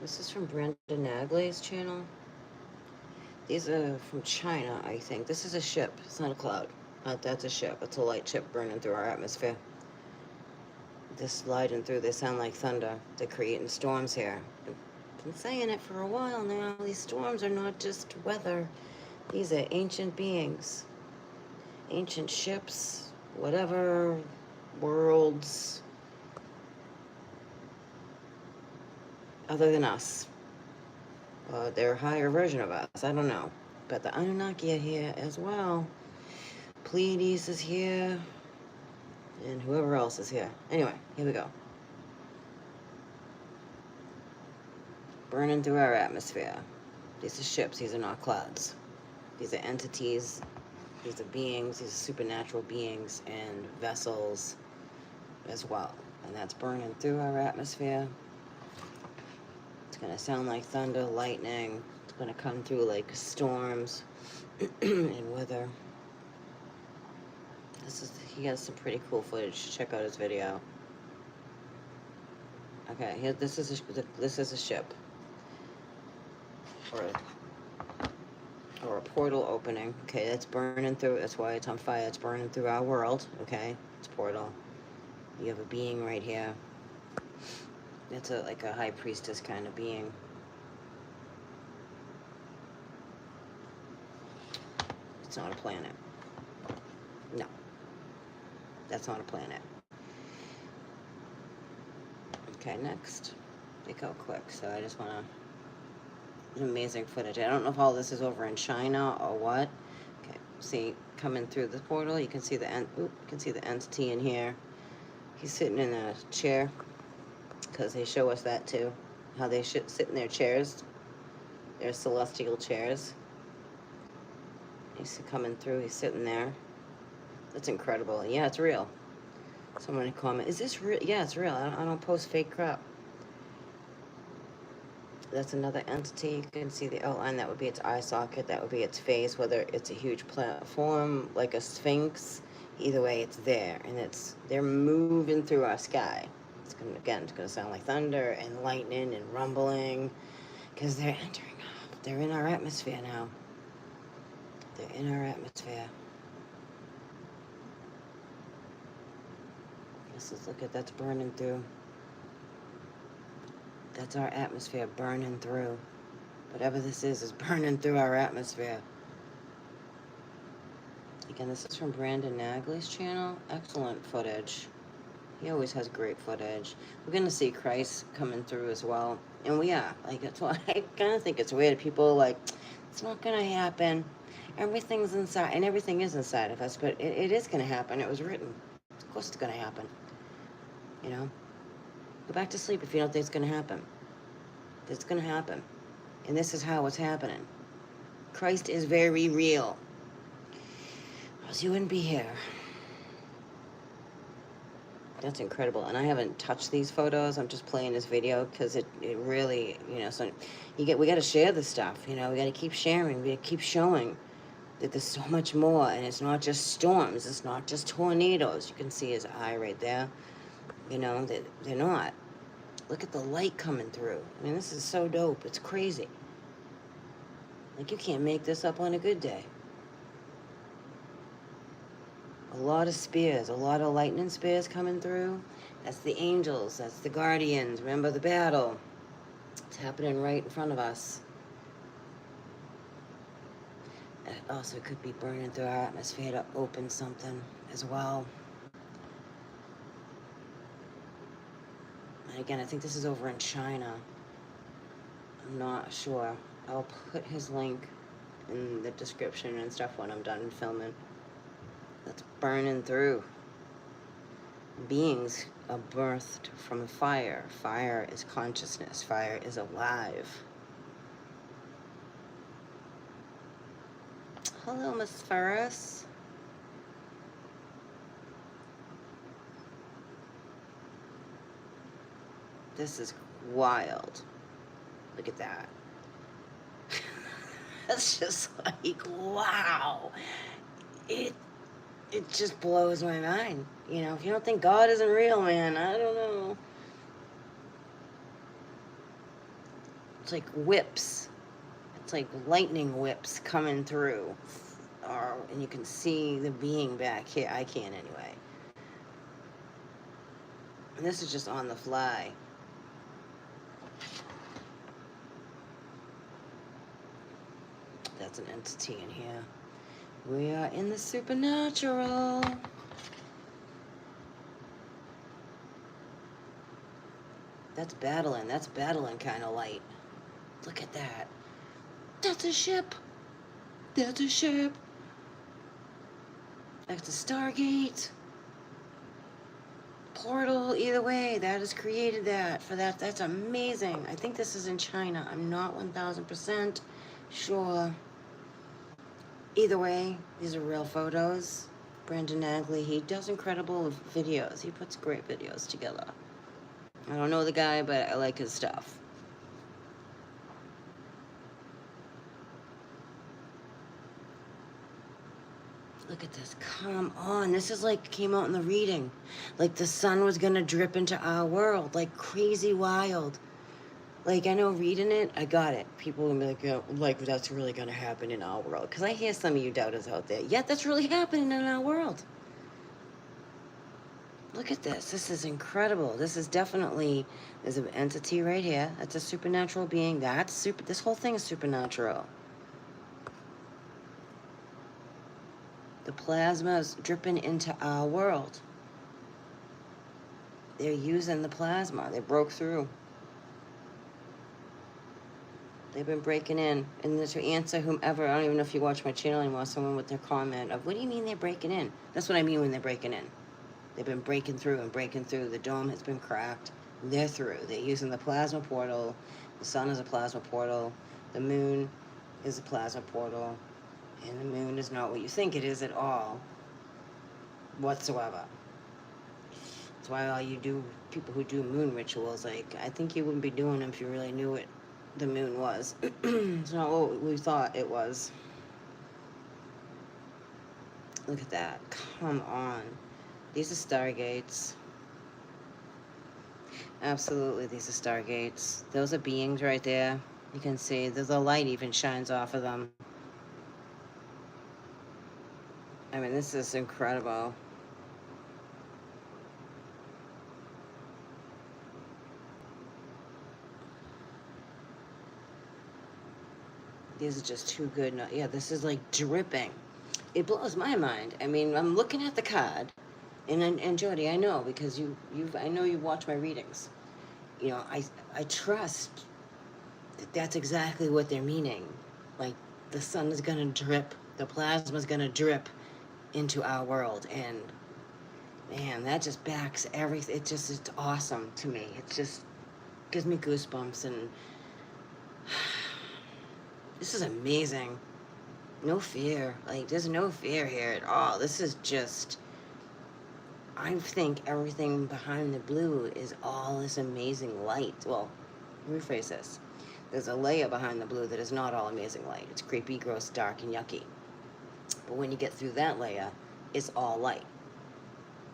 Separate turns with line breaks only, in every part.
This is from Brandon Nagleys' channel. These are from China, I think. This is a ship. It's not a cloud. That's a ship. It's a light ship burning through our atmosphere. They're sliding through. They sound like thunder. They're creating storms here. I've been saying it for a while now. These storms are not just weather. These are ancient beings. Ancient ships. Whatever. Worlds. Other than us. They're a higher version of us. I don't know. But the Anunnaki are here as well. Pleiades is here. And whoever else is here. Anyway, here we go. Burning through our atmosphere. These are ships. These are not clouds. These are entities. These are beings. These are supernatural beings and vessels as well. And that's burning through our atmosphere. It's going to sound like thunder, lightning. It's going to come through like storms and weather. He has some pretty cool footage. Check out his video. Okay, here, this is a ship. Or a portal opening. Okay, that's burning through. That's why it's on fire. It's burning through our world. Okay, it's a portal. You have a being right here. It's like a high priestess kind of being. It's not a planet. No. That's not a planet. Okay, next. They go quick, so I just want to... Amazing footage. I don't know if all this is over in China or what. Okay, see, coming through the portal, you can see the entity in here. He's sitting in a chair, because they show us that too. How they should sit in their chairs. Their celestial chairs. He's coming through, he's sitting there. That's incredible. Yeah, it's real. Someone comment, is this real? Yeah, it's real. I don't post fake crap. That's another entity. You can see the outline. That would be its eye socket. That would be its face. Whether it's a huge platform like a sphinx, either way, it's there, and they're moving through our sky. It's gonna sound like thunder and lightning and rumbling, because they're entering. They're in our atmosphere now. They're in our atmosphere. That's burning through. That's our atmosphere burning through. Whatever this is burning through our atmosphere. Again, this is from Brandon Nagleys' channel. Excellent footage. He always has great footage. We're going to see Christ coming through as well. And we are. Like, that's why I kind of think it's weird. People are like, it's not going to happen. Everything's inside. And everything is inside of us. But it is going to happen. It was written. Of course it's going to happen. You know? Go back to sleep if you don't think it's going to happen. It's going to happen. And this is how it's happening. Christ is very real. Or else you wouldn't be here. That's incredible. And I haven't touched these photos. I'm just playing this video because it really, so we got to share this stuff. We got to keep sharing. We got to keep showing that there's so much more. And it's not just storms. It's not just tornadoes. You can see his eye right there. They're not. Look at the light coming through. I mean, this is so dope. It's crazy. Like, you can't make this up on a good day. A lot of spears, a lot of lightning spears coming through. That's the angels, that's the guardians. Remember the battle. It's happening right in front of us. It also could be burning through our atmosphere to open something as well. And again, I think this is over in China. I'm not sure. I'll put his link in the description and stuff when I'm done filming. That's burning through. Beings are birthed from fire. Fire is consciousness. Fire is alive. Hello, Miss Ferris. This is wild. Look at that. That's just like, wow. It just blows my mind. If you don't think God isn't real, man, I don't know. It's like whips. It's like lightning whips coming through. And you can see the being back here. I can anyway. And this is just on the fly. That's an entity in here. We are in the supernatural. That's battling. That's battling kind of light. Look at that. That's a ship. That's a ship. That's a Stargate. Portal, either way, that has created that. For that, that's amazing. I think this is in China. I'm not 1000% sure. Either way, these are real photos. Brandon Nagley, he does incredible videos. He puts great videos together. I don't know the guy, but I like his stuff. Look at this. Come on. This is like came out in the reading. Like the sun was going to drip into our world. Like crazy wild. Like I know reading it, I got it. People will be like, yeah, like that's really going to happen in our world. Because I hear some of you doubters out there. Yeah, that's really happening in our world. Look at this. This is incredible. This is definitely, there's an entity right here. That's a supernatural being. That's super. This whole thing is supernatural. The plasma is dripping into our world. They're using the plasma. They broke through. They've been breaking in. And to answer whomever, I don't even know if you watch my channel anymore, someone with their comment of, what do you mean they're breaking in? That's what I mean when they're breaking in. They've been breaking through and breaking through. The dome has been cracked. They're through. They're using the plasma portal. The sun is a plasma portal. The moon is a plasma portal. And the moon is not what you think it is at all. Whatsoever. That's why all you do, people who do moon rituals, like, I think you wouldn't be doing them if you really knew what the moon was. It's not what we thought it was. Look at that. Come on. These are stargates. Absolutely, these are stargates. Those are beings right there. You can see the light even shines off of them. I mean, this is incredible. These are just too good. No, yeah, this is like dripping. It blows my mind. I mean, I'm looking at the card, and Jody, I know because I know you watch my readings. You know, I trust that that's exactly what they're meaning. Like the sun is gonna drip, the plasma is gonna drip into our world, and man, that just backs everything. It's awesome to me. It just gives me goosebumps, and this is amazing. No fear. Like, there's no fear here at all. This is just, I think everything behind the blue is all this amazing light. Well, rephrase this. There's a layer behind the blue that is not all amazing light. It's creepy, gross, dark, and yucky. But when you get through that layer, it's all light.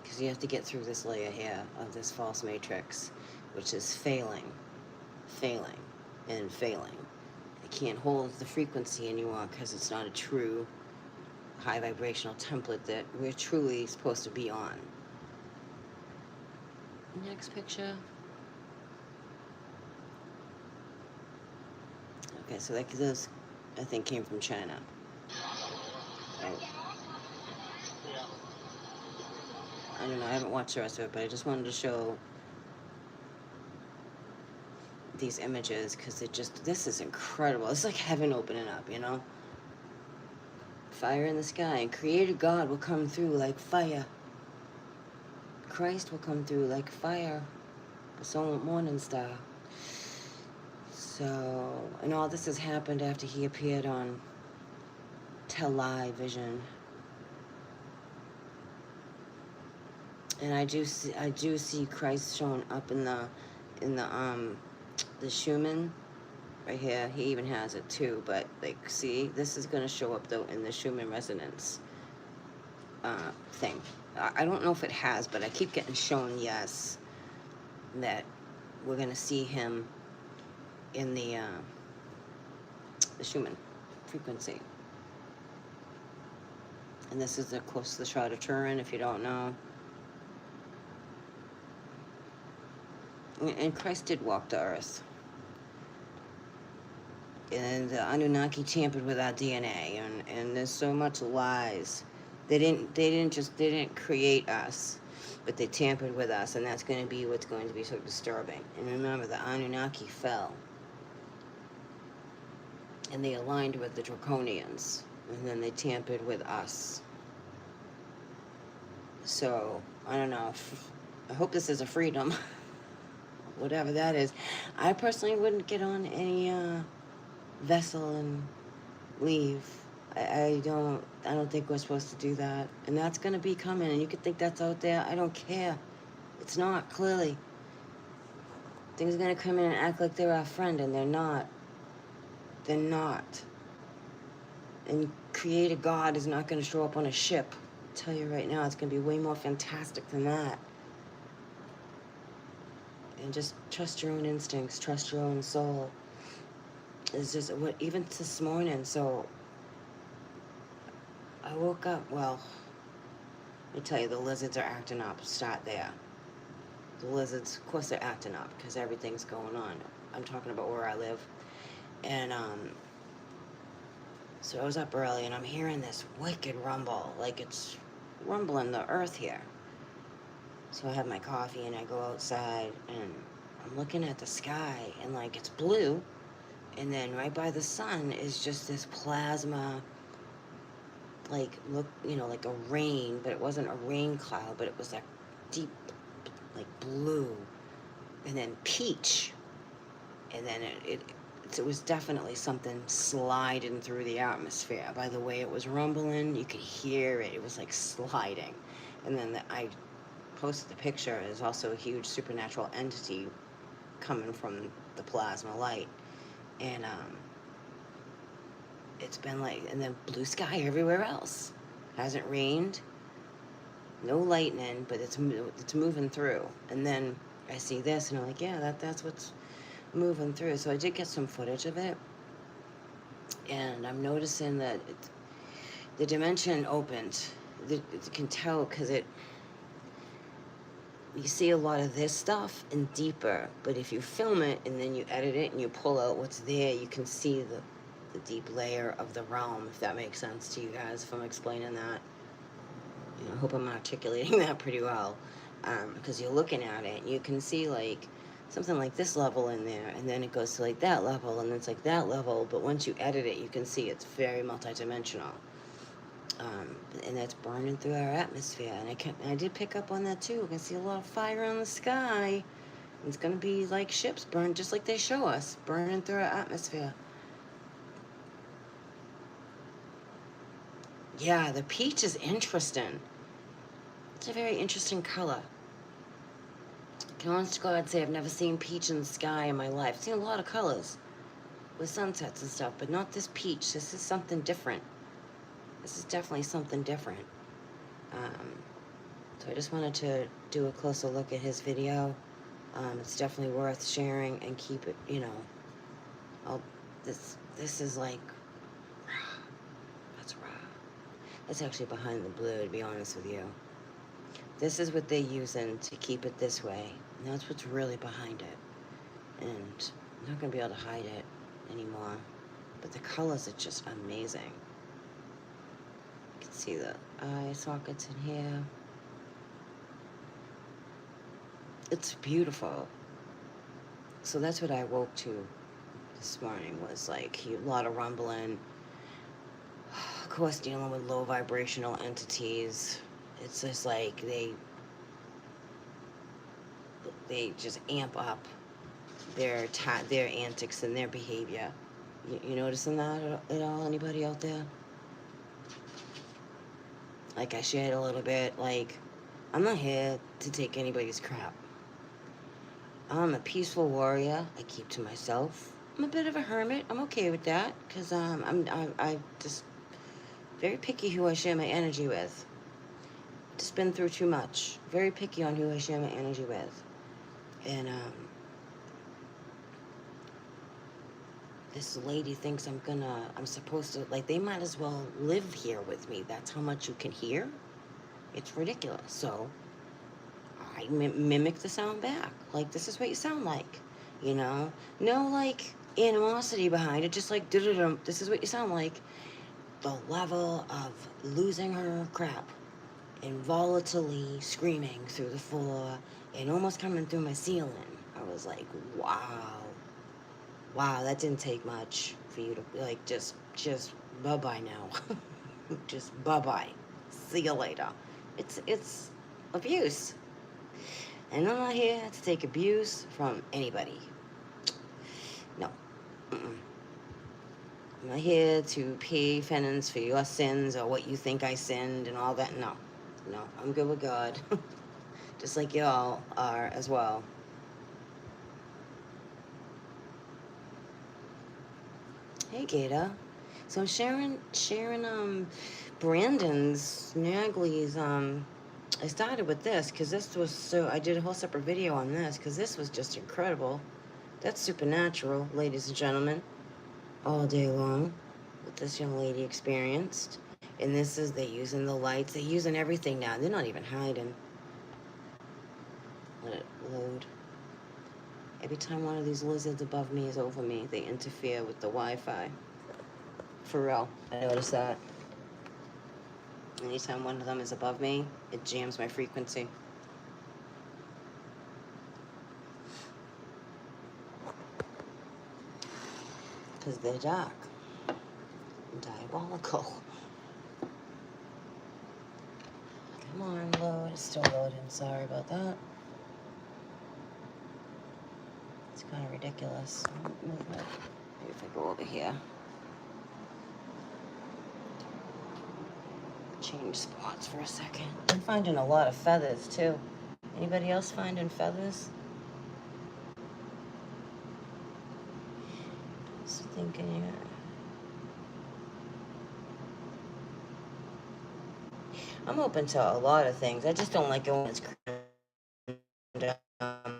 Because you have to get through this layer here of this false matrix, which is failing, and failing. It can't hold the frequency anymore because it's not a true high vibrational template that we're truly supposed to be on. Next picture. Okay, so like those, I think, came from China. I don't know, I haven't watched the rest of it, but I just wanted to show these images because this is incredible. It's like heaven opening up, you know? Fire in the sky, and Creator God will come through like fire. Christ will come through like fire, the solar morning star. So, and all this has happened after he appeared on television. And I do see Christ showing up in the Schumann right here. He even has it too, but like, see, this is going to show up though in the Schumann resonance thing. I don't know if it has, but I keep getting shown yes that we're going to see him in the Schumann frequency. And this is, of course, the Shroud of Turin, if you don't know. And Christ did walk the earth. And the Anunnaki tampered with our DNA, and there's so much lies. They didn't create us, but they tampered with us, and that's going to be what's going to be so disturbing. And remember, the Anunnaki fell, and they aligned with the Draconians, and then they tampered with us. So I don't know. I hope this is a freedom, whatever that is. I personally wouldn't get on any vessel and leave. I don't think we're supposed to do that. And that's gonna be coming, and you could think that's out there. I don't care. It's not, clearly. Things are gonna come in and act like they're our friend, and they're not. They're not. And Creator God is not gonna show up on a ship. I'll tell you right now, it's gonna be way more fantastic than that. And just trust your own instincts, trust your own soul. It's just what, even this morning, so I woke up, well, let me tell you, the lizards are acting up. Start there. The lizards, of course, they're acting up because everything's going on. I'm talking about where I live. And so I was up early, and I'm hearing this wicked rumble, like it's rumbling the earth here. So I have my coffee, and I go outside, and I'm looking at the sky, and like it's blue, and then right by the sun is just this plasma, like, look, like a rain, but it wasn't a rain cloud, but it was like deep, like blue, and then peach, and then it was definitely something sliding through the atmosphere. By the way it was rumbling, you could hear it. It was like sliding. And then I posted the picture. There's also a huge supernatural entity coming from the plasma light. And it's been like, and then blue sky everywhere else. Hasn't rained, no lightning, but it's moving through. And then I see this, and I'm like, yeah, that's what's moving through. So I did get some footage of it, and I'm noticing that the dimension opened. You can tell because you see a lot of this stuff and deeper, but if you film it and then you edit it and you pull out what's there, you can see the deep layer of the realm, if that makes sense to you guys, if I'm explaining that. I hope I'm articulating that pretty well, because you're looking at it, you can see like something like this level in there, and then it goes to like that level, and it's like that level, but once you edit it, you can see it's very multidimensional. And that's burning through our atmosphere, and I did pick up on that too. You can see a lot of fire on the sky. It's going to be like ships burned, just like they show us, burning through our atmosphere. Yeah, the peach is interesting. It's a very interesting color. I can honest to God say I've never seen peach in the sky in my life. I've seen a lot of colors with sunsets and stuff, but not this peach. This is something different. This is definitely something different. So I just wanted to do a closer look at his video. It's definitely worth sharing and keep it, this is like, that's raw. That's actually behind the blue, to be honest with you. This is what they're using to keep it this way. And that's what's really behind it. And I'm not going to be able to hide it anymore. But the colors are just amazing. You can see the eye sockets in here. It's beautiful. So that's what I woke to this morning, was like a lot of rumbling. Of course, dealing with low vibrational entities. It's just like they just amp up their antics and their behavior. You noticing that at all? Anybody out there? Like I shared a little bit, like, I'm not here to take anybody's crap. I'm a peaceful warrior. I keep to myself. I'm a bit of a hermit. I'm okay with that, because I just very picky who I share my energy with. Just been through too much. Very picky on who I share my energy with. And this lady thinks I'm supposed to, like, they might as well live here with me. That's how much you can hear. It's ridiculous. So I mimic the sound back. Like, this is what you sound like, you know? No, like, animosity behind it. Just like, this is what you sound like. The level of losing her crap and volatilely screaming through the floor and almost coming through my ceiling. I was like, wow. Wow, that didn't take much for you to, like, just bye-bye now. Just bye-bye. See you later. It's abuse. And I'm not here to take abuse from anybody. No. Mm-mm. I'm not here to pay penance for your sins or what you think I sinned and all that. No. No, I'm good with God. Just like y'all are as well. Hey, Gata. So I'm sharing Brandon's Nagleys. I started with this because this was so. I did a whole separate video on this because this was just incredible. That's supernatural, ladies and gentlemen, all day long. What this young lady experienced, and this is they're using the lights. They're using everything now. They're not even hiding. Let it load. Every time one of these lizards above me is over me, they interfere with the Wi-Fi. For real, I noticed that. Anytime one of them is above me, it jams my frequency. Because they're dark. Diabolical. Come on, load. It's still loading. Sorry about that. It's kind of ridiculous. Maybe if I go over here. Change spots for a second. I'm finding a lot of feathers, too. Anybody else finding feathers? Just thinking, I'm open to a lot of things. I just don't like it when it's crammed down my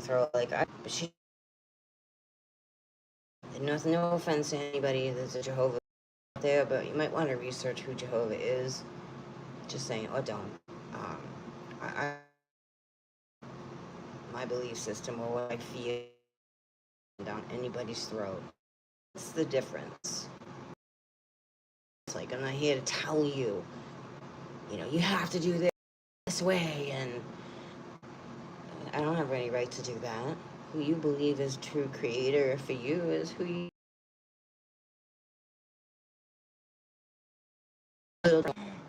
throat. Like, no offense to anybody that's a Jehovah out there, but you might want to research who Jehovah is. Just saying, or don't. I my belief system or what I feel down anybody's throat. What's the difference? It's like, I'm not here to tell you, you have to do this way, and I don't have any right to do that. Who you believe is true creator for you is who you.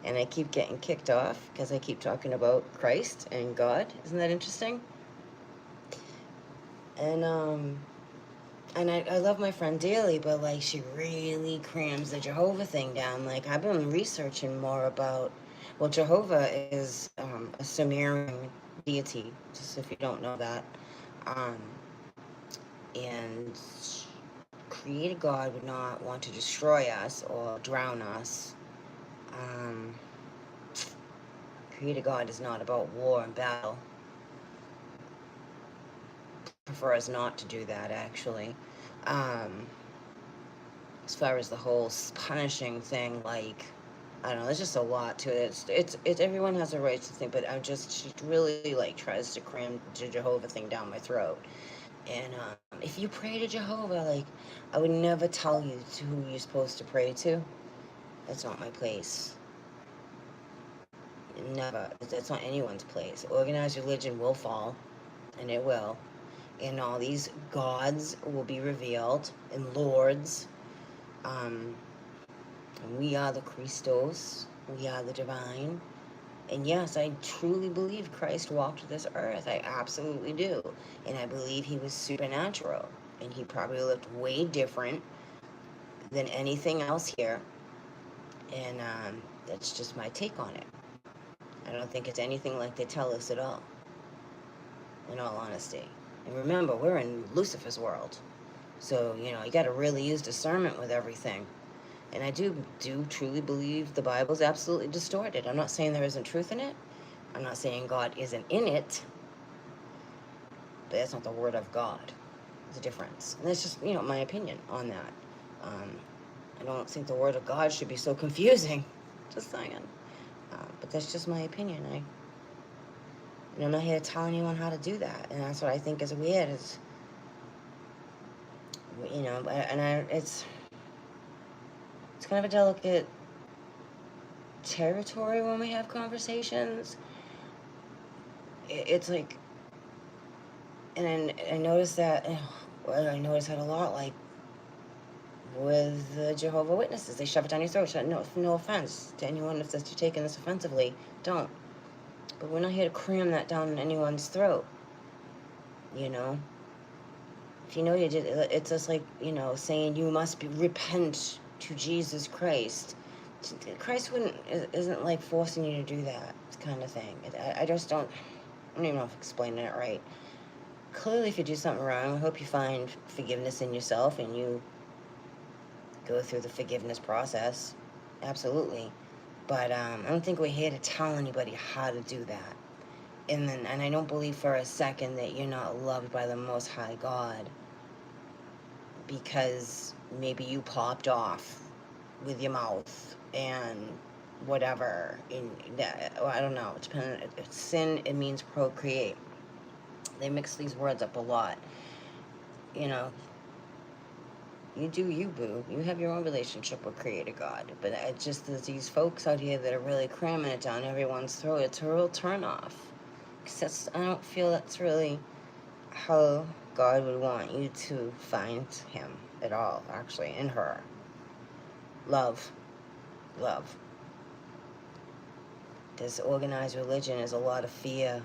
And I keep getting kicked off because I keep talking about Christ and God. Isn't that interesting? And I love my friend dearly, but like she really crams the Jehovah thing down. Like I've been researching more about, well, Jehovah is a Sumerian deity, just if you don't know that. Um, and created God would not want to destroy us or drown us. Created God is not about war and battle. Prefers not to do that, actually. As far as the whole punishing thing, like, I don't know, there's just a lot to it. It's everyone has a right to think, but she really, like, tries to cram the Jehovah thing down my throat. And if you pray to Jehovah, like, I would never tell you to who you're supposed to pray to. That's not my place. Never. That's not anyone's place. Organized religion will fall, and it will. And all these gods will be revealed, and lords. And we are the Christos. We are the divine. And yes, I truly believe Christ walked this earth. I absolutely do. And I believe he was supernatural. And he probably looked way different than anything else here. And that's just my take on it. I don't think it's anything like they tell us at all, in all honesty. And remember, we're in Lucifer's world. So, you got to really use discernment with everything. And I do truly believe the Bible's absolutely distorted. I'm not saying there isn't truth in it. I'm not saying God isn't in it. But that's not the word of God. There's a difference. And that's just, my opinion on that. I don't think the Word of God should be so confusing. Just saying. But that's just my opinion. I'm not here to tell anyone how to do that. And that's what I think is weird. Is, it's kind of a delicate territory when we have conversations. It's like, and I noticed that, I noticed that a lot, like, with the Jehovah Witnesses. They shove it down your throat. No offense to anyone if you're taking this offensively. Don't. But we're not here to cram that down anyone's throat. If you know you did, it's just like, saying you must repent to Jesus Christ. Christ isn't like forcing you to do that kind of thing. I just don't even know if I'm explaining it right. Clearly, if you do something wrong, I hope you find forgiveness in yourself and you go through the forgiveness process. Absolutely. But I don't think we're here to tell anybody how to do that. And I don't believe for a second that you're not loved by the Most High God because maybe you popped off with your mouth and whatever. I don't know. Sin, it means procreate. They mix these words up a lot. You do you, boo. You have your own relationship with Creator God. But it's just there's these folks out here that are really cramming it down everyone's throat. It's a real turnoff. Because I don't feel that's really how God would want you to find Him at all, actually, in her. Love. This organized religion is a lot of fear,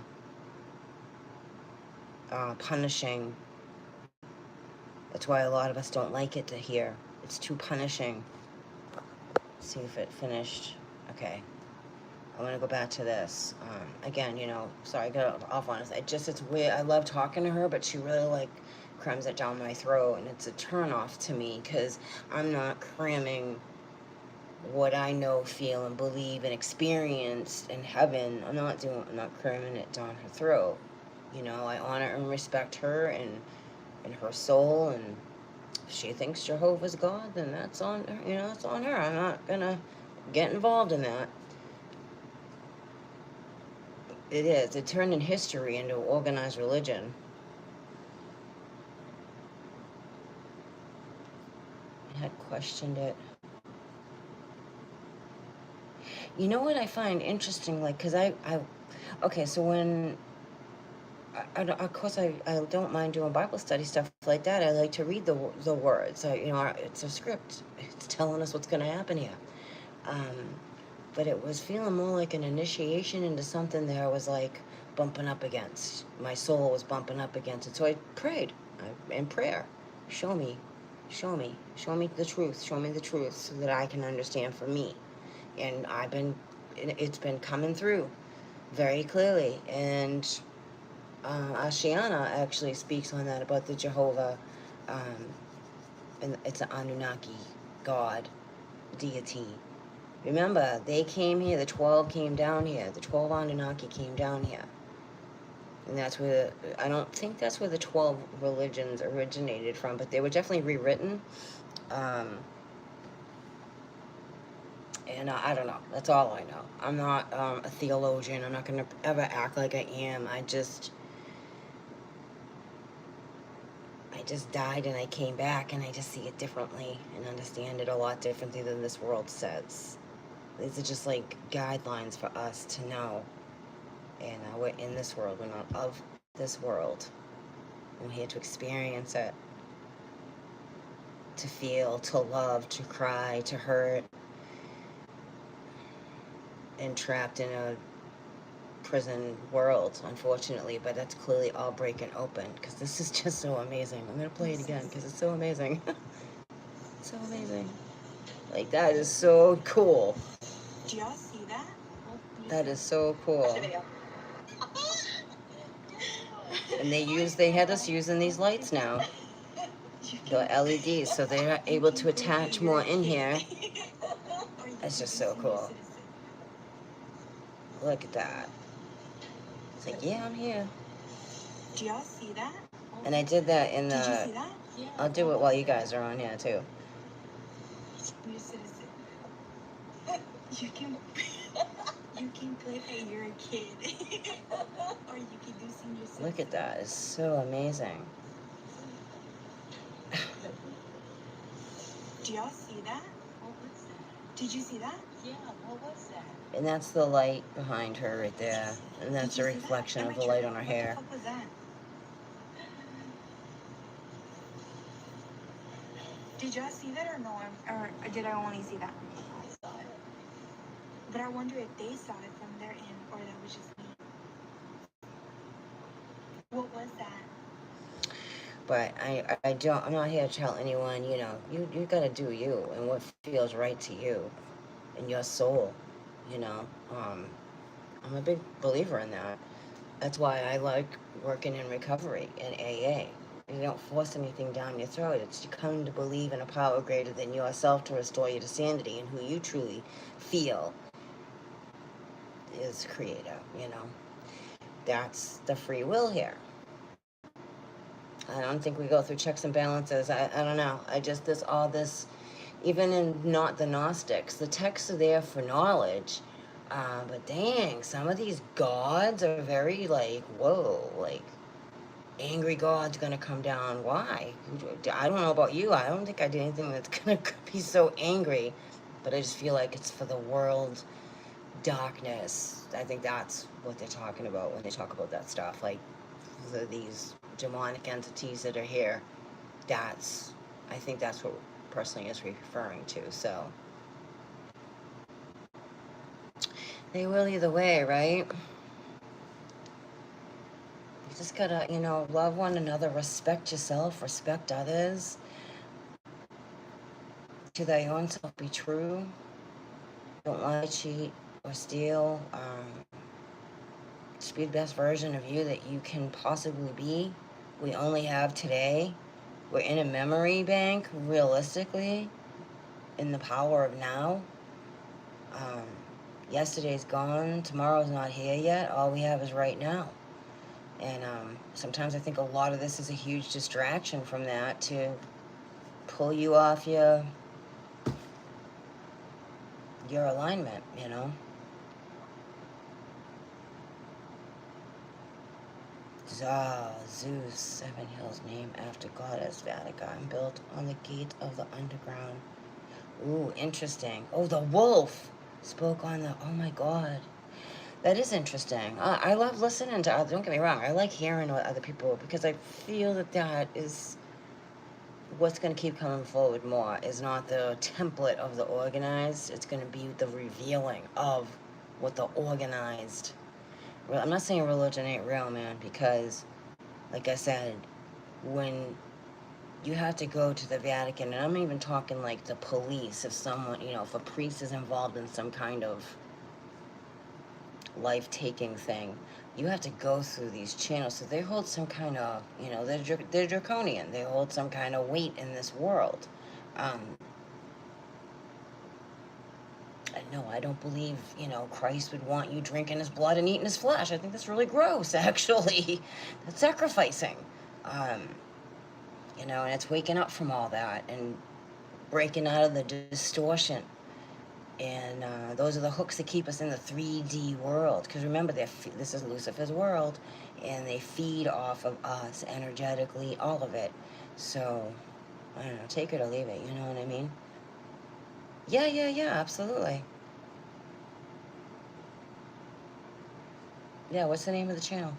punishing. That's why a lot of us don't like it to hear. It's too punishing. Let's see if it finished. Okay. I want to go back to this. Again, sorry, I got off on it. It's weird. I love talking to her, but she really, crams it down my throat, and it's a turnoff to me because I'm not cramming what I know, feel, and believe and experience in heaven. I'm not cramming it down her throat. I honor and respect her and her soul, and if she thinks Jehovah's God, then that's on her. That's on her. I'm not gonna get involved in that. It is. It turned in history into organized religion. I had questioned it. You know what I find interesting, because okay, so when, of course, I don't mind doing Bible study stuff like that. I like to read the words. It's a script. It's telling us what's going to happen here. But it was feeling more like an initiation into something that I was bumping up against. My soul was bumping up against it. So I prayed in prayer. Show me the truth. Show me the truth so that I can understand for me. And it's been coming through very clearly. And Ashiana actually speaks on that about the Jehovah, and it's an Anunnaki god, deity. Remember, they came here, the 12 came down here, the 12 Anunnaki came down here. And that's where, I don't think that's where the 12 religions originated from, but they were definitely rewritten. And I don't know. That's all I know. I'm not a theologian. I'm not going to ever act like I am. I just died and I came back and I just see it differently and understand it a lot differently than this world says. These are just guidelines for us to know. And we're in this world. We're not of this world. We're here to experience it. To feel, to love, to cry, to hurt. And trapped in a prison world, unfortunately, but that's clearly all breaking open because this is just so amazing. I'm gonna play it again because it's so amazing. So amazing. That is so cool.
Do y'all see that?
That is so cool. And they had us using these lights now, the LEDs, so they're able to attach more in here. It's just so cool. Look at that. It's yeah, I'm here.
Do y'all see that?
And I did that in
Did you
the...
see that?
I'll do it while you guys are on here, too.
You citizen. You can you can play that you're a kid. Or you can do senior citizen.
Look at that. It's so amazing.
Do y'all see that? What was that? Did you see that? Yeah, what was that?
And that's the light behind her right there. And that's
Did
the
you see that?
reflection
Am
of
I
the light
tripping?
on her
What the
hair.
fuck was that? Did y'all see that or no? Or did I only see that? I saw it. But I wonder if they saw it from their end or that was just me. What was that?
But I'm not here to tell anyone, you know, you gotta do you and what feels right to you and your soul, you know. I'm a big believer in that. That's why I like working in recovery in AA. You don't force anything down your throat. It's you come to believe in a power greater than yourself to restore you to sanity and who you truly feel is creator, you know. That's the free will here. I don't think we go through checks and balances. I don't know. I just, there's all this, even in not the Gnostics, the texts are there for knowledge. But dang, some of these gods are very like, whoa, like, angry God's gonna come down. Why? I don't know about you. I don't think I did anything that's gonna be so angry. But I just feel like it's for the world darkness. I think that's what they're talking about when they talk about that stuff. Like, these demonic entities that are here, I think that's what personally is referring to. So they will either way, right? You just gotta, you know, love one another, respect yourself, respect others, to thy own self be true. Don't lie, cheat, or steal. Just be the best version of you that you can possibly be. We only have today. We're in a memory bank, realistically, in the power of now. Um, Yesterday's gone, tomorrow's not here yet. All we have is right now. And sometimes I think a lot of this is a huge distraction from that to pull you off your alignment, you know. Zeus, Seven Hills, named after goddess Vatican, built on the gate of the underground. Ooh, interesting. Oh, the wolf spoke on the, oh my God. That is interesting. I love listening to other, don't get me wrong, I like hearing what other people, because I feel that that is what's going to keep coming forward more, is not the template of the organized, it's going to be the revealing of what the organized. Well, I'm not saying religion ain't real, man, because, like I said, when you have to go to the Vatican, and I'm even talking like the police, if someone, you know, if a priest is involved in some kind of life-taking thing, you have to go through these channels. So they hold some kind of, you know, they're draconian. They hold some kind of weight in this world. No, I don't believe, you know, Christ would want you drinking his blood and eating his flesh. I think that's really gross, actually. That's sacrificing. You know, and it's waking up from all that and breaking out of the distortion. And those are the hooks that keep us in the 3D world. Because remember, this is Lucifer's world, and they feed off of us energetically, all of it. So, I don't know, take it or leave it, you know what I mean? Yeah, absolutely. Yeah, what's the name of the channel?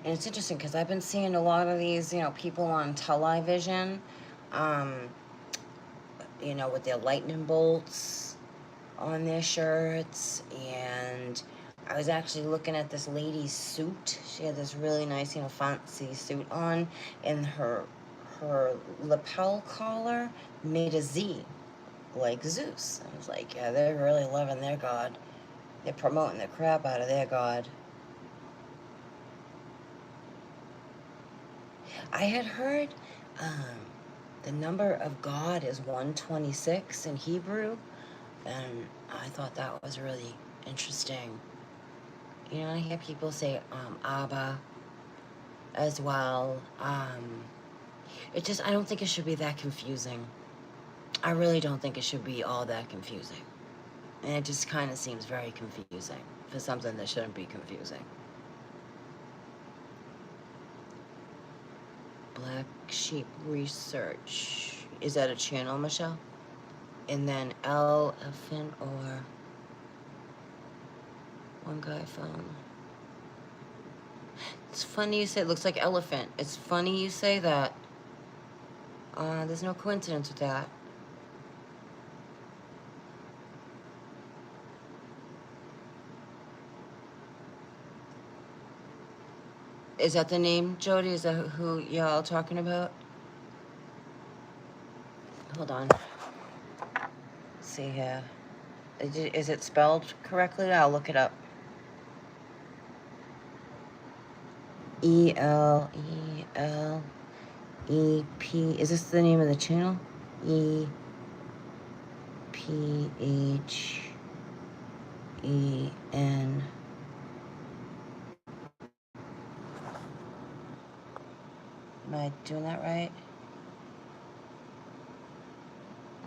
And it's interesting because I've been seeing a lot of these, you know, people on television, um, you know, with their lightning bolts on their shirts. And I was actually looking at this lady's suit. She had this really nice, you know, fancy suit on, and her lapel collar made a Z, like Zeus. I was like, yeah, they're really loving their god. They're promoting the crap out of their god. I had heard The number of God is 126 in Hebrew, and I thought that was really interesting. You know, I hear people say Abba as well. It just, I don't think it should be that confusing. I really don't think it should be all that confusing. And it just kind of seems very confusing for something that shouldn't be confusing. Black Sheep Research. Is that a channel, Michelle? And then elephant or one guy found. It's funny you say it looks like elephant. It's funny you say that. There's no coincidence with that. Is that the name, Jody? Is that who y'all talking about? Hold on. Let's see here. Is it spelled correctly? I'll look it up. E-L-E-L-E-P. Is this the name of the channel? E-P-H-E-N. Am I doing that right?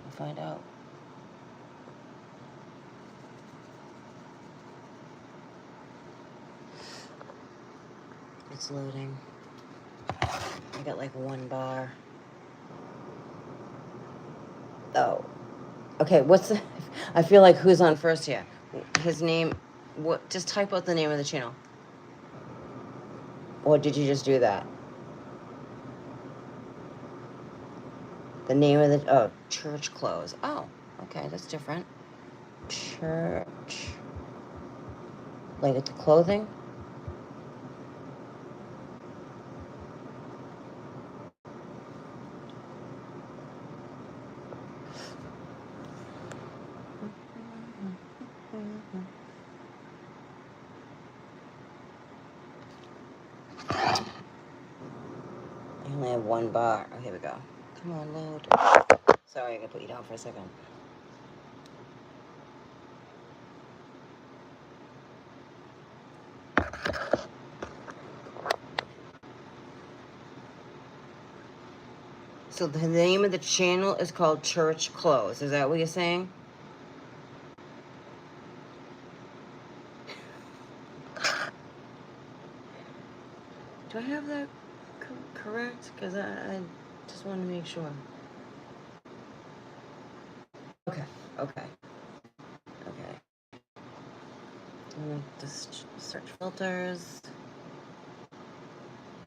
We'll find out. It's loading. I got like one bar. Oh. Okay, what's the... I feel like who's on first here? His name... What? Just type out the name of the channel. Or did you just do that? The name of the... Oh, church clothes. Oh, okay, that's different. Church... Like at the clothing? I only have one bar. Oh, here we go. Come on, load. Sorry, I gotta put you down for a second. So the name of the channel is called Church Clothes. Is that what you're saying? Do I have that correct? Because I just want to make sure. Okay, okay, okay. Just search filters.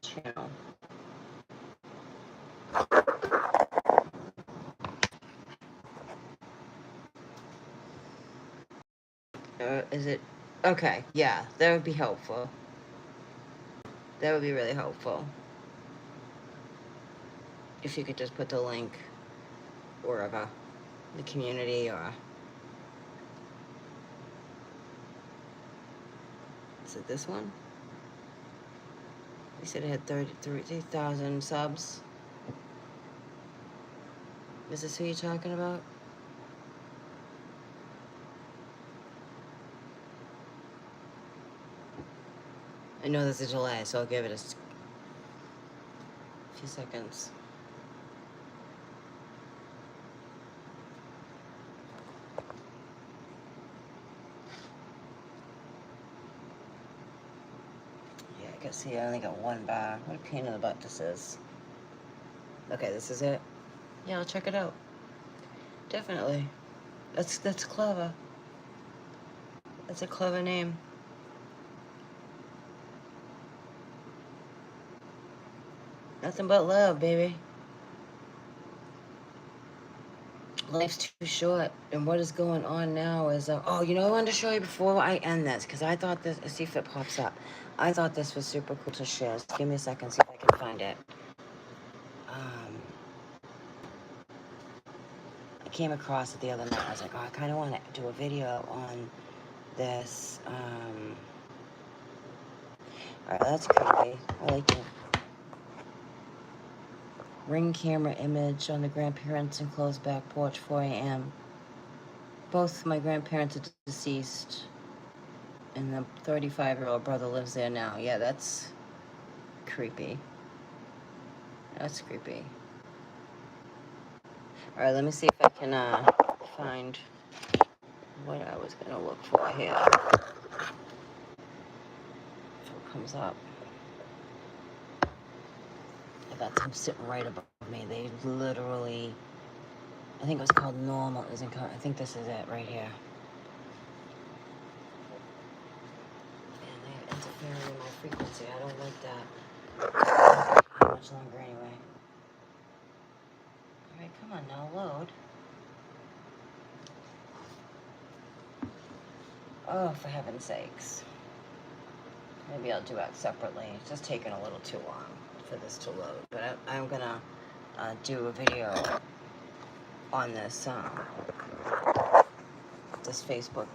Channel. Is it? Okay, yeah, that would be helpful. That would be really helpful. If you could just put the link wherever, the community or... Is it this one? You said it had 33,000 subs. Is this who you're talking about? I know there's a delay, so I'll give it a few seconds. Yeah, I can see I only got one bar. What a pain in the butt this is. Okay, this is it. Yeah, I'll check it out. Definitely. That's clever. That's a clever name. Nothing but love, baby. Life's too short, and what is going on now is, oh, you know, I wanted to show you before I end this, because I thought this, see if it pops up. I thought this was super cool to share. Just give me a second, see if I can find it. I came across it the other night. I was like, oh, I kind of want to do a video on this. All right, that's creepy. I like it. Ring camera image on the grandparents' enclosed back porch, 4 a.m. Both my grandparents are deceased, and the 35-year-old brother lives there now. Yeah, that's creepy. That's creepy. All right, let me see if I can find what I was gonna look for here. If it comes up. I got them sitting right above me. They literally, I think it was called normal. I think this is it right here. Man, they're interfering in my frequency. I don't like that. How much longer anyway? All right, come on now, load. Oh, for heaven's sakes. Maybe I'll do that separately. It's just taking a little too long for this to load. But I'm gonna do a video on this this Facebook.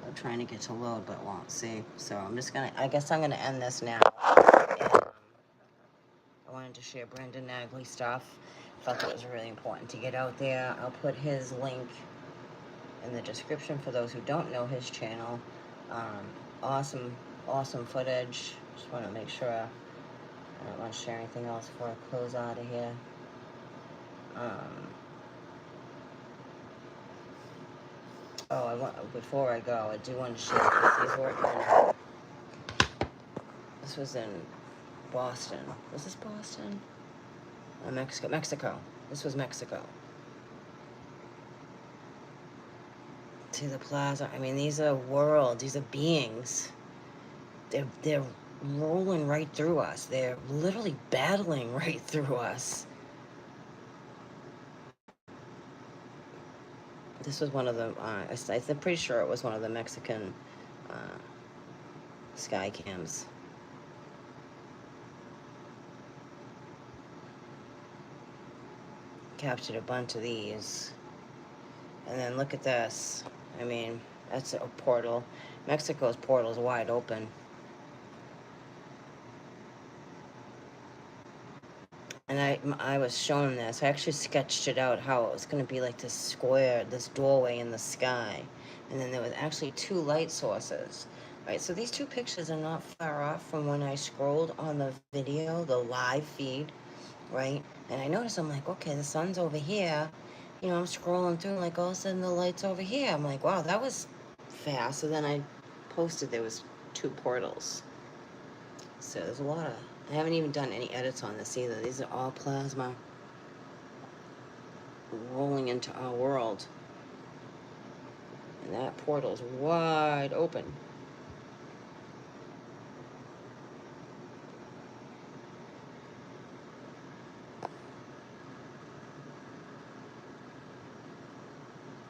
I'm trying to get to load, but won't see. So I guess I'm gonna end this now. And, I wanted to share Brandon Nagley stuff. Felt it was really important to get out there. I'll put his link in the description for those who don't know his channel. Awesome footage. Just want to make sure I don't want to share anything else before I close out of here. Before I go, I do want to share this. He's working. This was in Boston. Was this Boston? Mexico. This was Mexico. To the plaza. I mean, these are worlds. These are beings. They're rolling right through us. They're literally battling right through us. This was one of the, I'm pretty sure it was one of the Mexican sky cams. Captured a bunch of these. And then look at this. I mean, that's a portal. Mexico's portal is wide open. And I was shown this. I actually sketched it out how it was going to be like this square, this doorway in the sky. And then there was actually 2 light sources. Right, so these 2 pictures are not far off from when I scrolled on the video, the live feed, right? And I noticed, I'm like, okay, the sun's over here. You know, I'm scrolling through, like, all of a sudden the light's over here. I'm like, wow, that was fast. So then I posted there was 2 portals. So there's a lot of... I haven't even done any edits on this either. These are all plasma rolling into our world. And that portal's wide open.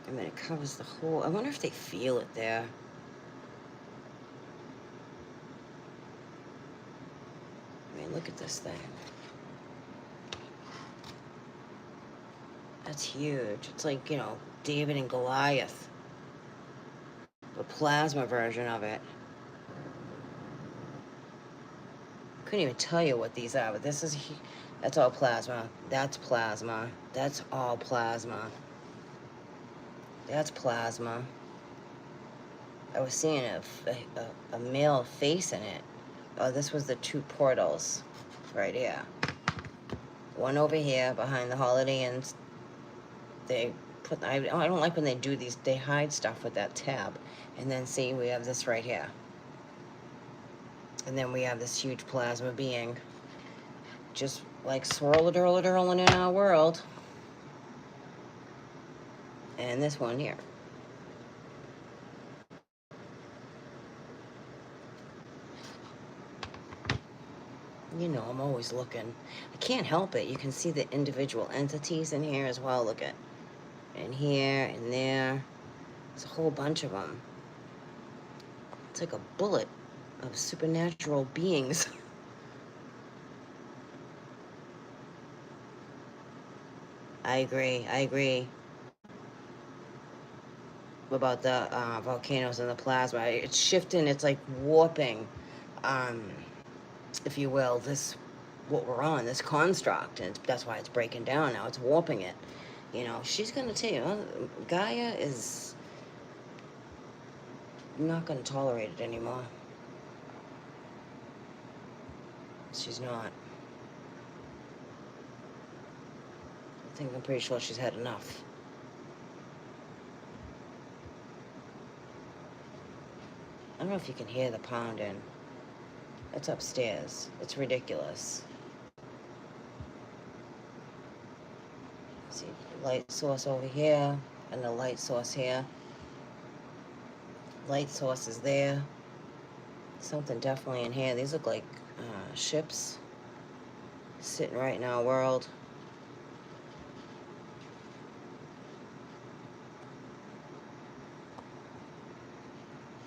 I mean, it covers the whole... I wonder if they feel it there. I mean, look at this thing. That's huge. It's like, you know, David and Goliath. The plasma version of it. Couldn't even tell you what these are, but that's all plasma. That's plasma. That's all plasma. That's plasma. I was seeing a male face in it. Oh, this was the 2 portals right here. One over here behind the Holiday Inn. They put, I don't like when they do these, they hide stuff with that tab. And then see, we have this right here. And then we have this huge plasma being just like swirl-a-dirl-a-dirling in our world. And this one here. You know, I'm always looking. I can't help it. You can see the individual entities in here as well. Look at, in here, and there. There's a whole bunch of them. It's like a bullet of supernatural beings. I agree. About the volcanoes and the plasma. It's shifting, it's like warping, if you will, this what we're on, this construct, and that's why it's breaking down now. It's warping it. She's gonna tell you, Gaia is not gonna tolerate it anymore. She's not. I'm pretty sure she's had enough. I don't know if you can hear the pounding. It's upstairs. It's ridiculous. See, light source over here, and the light source here. Light source is there. Something definitely in here. These look like ships sitting right in our world.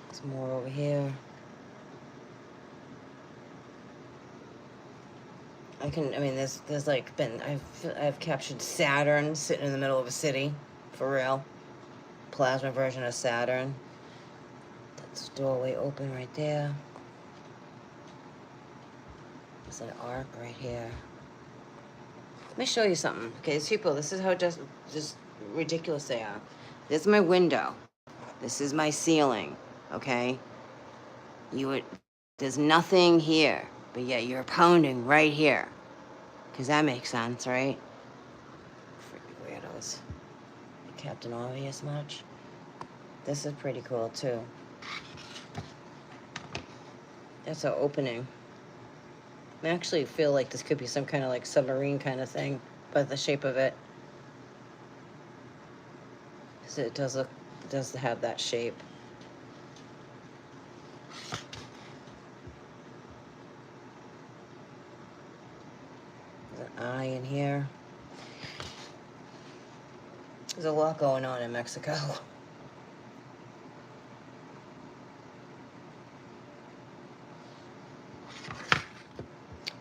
There's more over here. There's like I've captured Saturn sitting in the middle of a city, for real. Plasma version of Saturn. That's doorway open right there. There's an arc right here. Let me show you something. Okay, people, this is how just ridiculous they are. This is my window. This is my ceiling. Okay? There's nothing here, but yet you're pounding right here. Because that makes sense, right? Freaking weirdos. Captain Obvious much? This is pretty cool, too. That's an opening. I actually feel like this could be some kind of like submarine kind of thing, by the shape of it. So it does have that shape. There's an eye in here. There's a lot going on in Mexico.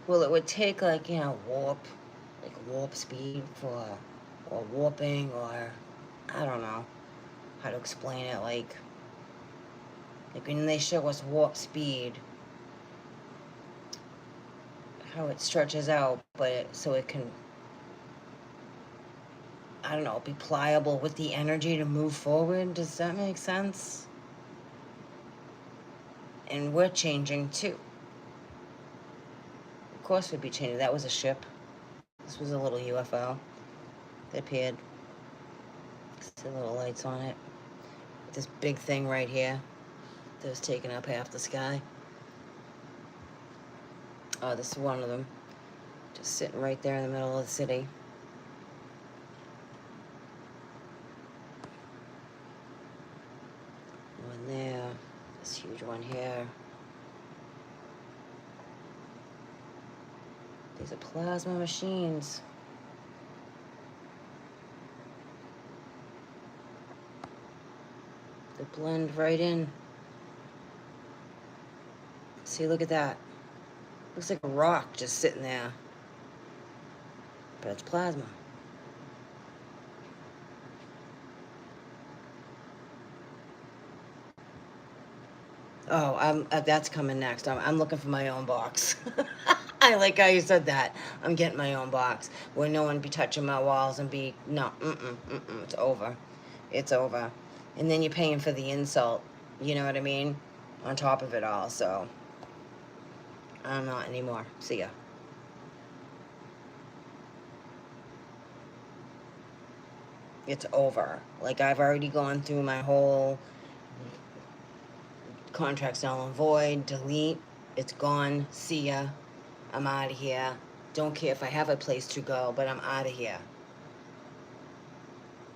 Well, it would take warp speed or warping, or I don't know how to explain it. Like when they show us warp speed, how it stretches out, so it can, I don't know, be pliable with the energy to move forward. Does that make sense? And we're changing too. Of course we'd be changing. That was a ship. This was a little UFO that appeared. See little lights on it. This big thing right here that was taking up half the sky. Oh, this is one of them. Just sitting right there in the middle of the city. One there. This huge one here. These are plasma machines. They blend right in. See, look at that. Looks like a rock just sitting there. But it's plasma. Oh, that's coming next. I'm looking for my own box. I like how you said that. I'm getting my own box where no one be touching my walls and it's over. It's over. And then you're paying for the insult. You know what I mean? On top of it all. So I'm not anymore. See ya. It's over. Like, I've already gone through my whole contract's null and void, delete. It's gone. See ya. I'm out of here. Don't care if I have a place to go, but I'm out of here.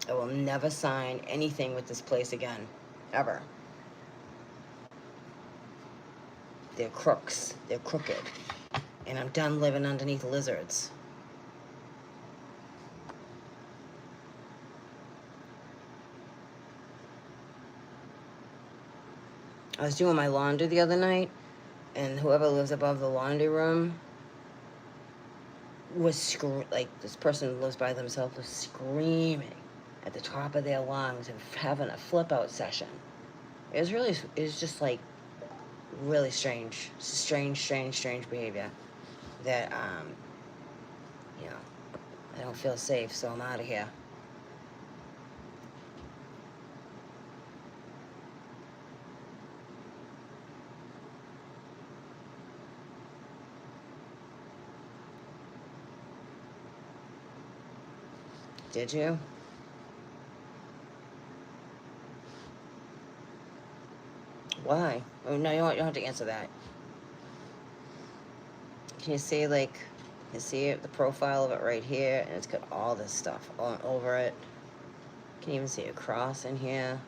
I will never sign anything with this place again. Ever. They're crooks. They're crooked. And I'm done living underneath lizards. I was doing my laundry the other night, and whoever lives above the laundry room was this person who lives by themselves was screaming at the top of their lungs and having a flip out session. It was just like really strange behavior. that, you know, I don't feel safe, so I'm out of here. Did you? Why? Oh, no, you don't have to answer that. Can you see, like, you see it, the profile of it right here, and it's got all this stuff all over it. Can you even see a cross in here?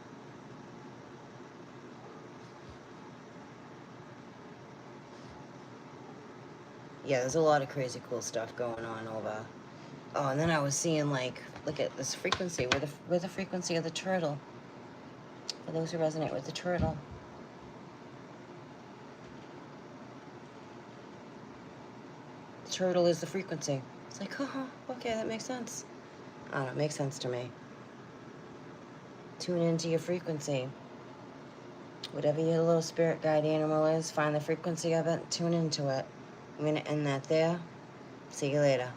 Yeah, there's a lot of crazy cool stuff going on over. Oh, and then I was seeing, like, look at this frequency. We're the frequency of the turtle. For those who resonate with the turtle. The turtle is the frequency. It's like, oh, okay, that makes sense. I don't know, it makes sense to me. Tune into your frequency. Whatever your little spirit guide animal is, find the frequency of it, tune into it. I'm going to end that there. See you later.